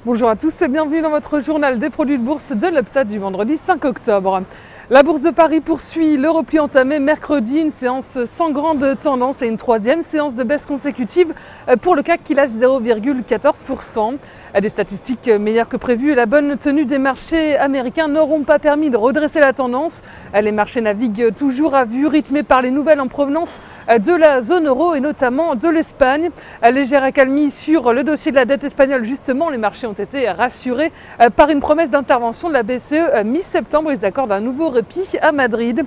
Bonjour à tous et bienvenue dans votre journal des produits de bourse de l'Upside du vendredi 5 octobre. La bourse de Paris poursuit le repli entamé mercredi, une séance sans grande tendance et une troisième séance de baisse consécutive pour le CAC qui lâche 0,14%. Des statistiques meilleures que prévues et la bonne tenue des marchés américains n'auront pas permis de redresser la tendance. Les marchés naviguent toujours à vue, rythmés par les nouvelles en provenance de la zone euro et notamment de l'Espagne. Légère accalmie sur le dossier de la dette espagnole, justement, les marchés ont été rassurés par une promesse d'intervention de la BCE mi-septembre. Ils accordent un nouveau répit à Madrid.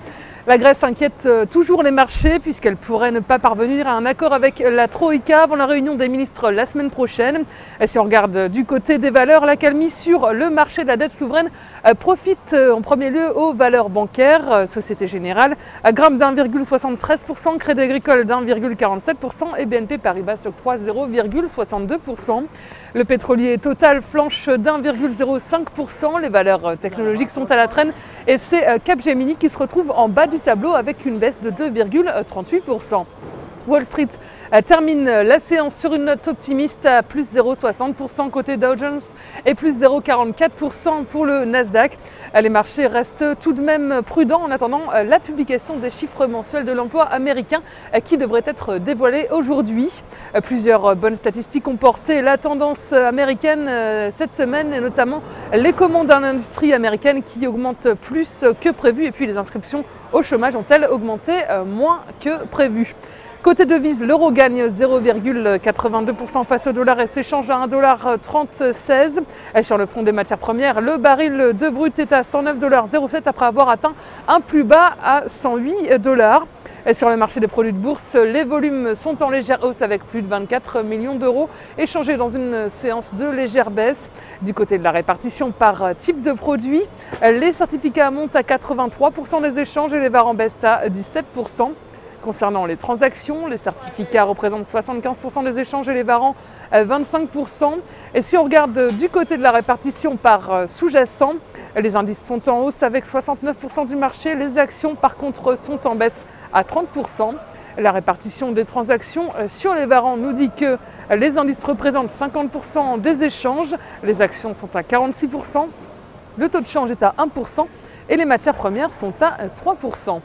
La Grèce inquiète toujours les marchés puisqu'elle pourrait ne pas parvenir à un accord avec la Troïka avant la réunion des ministres la semaine prochaine. Et si on regarde du côté des valeurs, l'accalmie sur le marché de la dette souveraine profite en premier lieu aux valeurs bancaires. Société Générale grimpe d'1,73%, Crédit Agricole d'1,47% et BNP Paribas s'octroie 0,62%. Le pétrolier Total flanche d'1,05%. Les valeurs technologiques sont à la traîne et c'est Capgemini qui se retrouve en bas du tableau avec une baisse de 2,38%. Wall Street termine la séance sur une note optimiste à plus 0,60% côté Dow Jones et plus 0,44% pour le Nasdaq. Les marchés restent tout de même prudents en attendant la publication des chiffres mensuels de l'emploi américain qui devraient être dévoilés aujourd'hui. Plusieurs bonnes statistiques ont porté la tendance américaine cette semaine et notamment les commandes en industrie américaine qui augmentent plus que prévu et puis les inscriptions au chômage ont-elles augmenté moins que prévu. Côté devise, l'euro gagne 0,82% face au dollar et s'échange à 1,3016 $. Sur le front des matières premières, le baril de brut est à 109,07 $ après avoir atteint un plus bas à 108 $. Et sur le marché des produits de bourse, les volumes sont en légère hausse avec plus de 24 millions d'euros échangés dans une séance de légère baisse. Du côté de la répartition par type de produit, les certificats montent à 83% des échanges et les VAR en baissent à 17%. Concernant les transactions, les certificats représentent 75% des échanges et les varants 25%. Et si on regarde du côté de la répartition par sous-jacent, les indices sont en hausse avec 69% du marché. Les actions, par contre, sont en baisse à 30%. La répartition des transactions sur les varants nous dit que les indices représentent 50% des échanges. Les actions sont à 46%. Le taux de change est à 1% et les matières premières sont à 3%.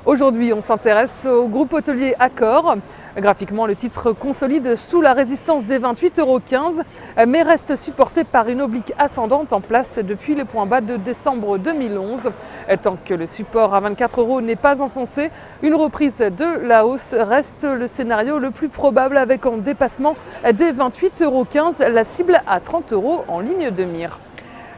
Aujourd'hui, on s'intéresse au groupe hôtelier Accor. Graphiquement, le titre consolide sous la résistance des 28,15 €, mais reste supporté par une oblique ascendante en place depuis les points bas de décembre 2011. Tant que le support à 24 € n'est pas enfoncé, une reprise de la hausse reste le scénario le plus probable avec en dépassement des 28,15 €, la cible à 30 € en ligne de mire.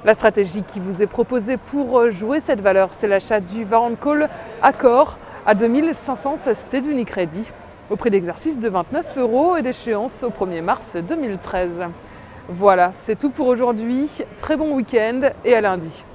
La stratégie qui vous est proposée pour jouer cette valeur, c'est l'achat du Warrant Call Accor à 2500 ST d'Unicredit au prix d'exercice de 29 € et d'échéance au 1er mars 2013. Voilà, c'est tout pour aujourd'hui. Très bon week-end et à lundi.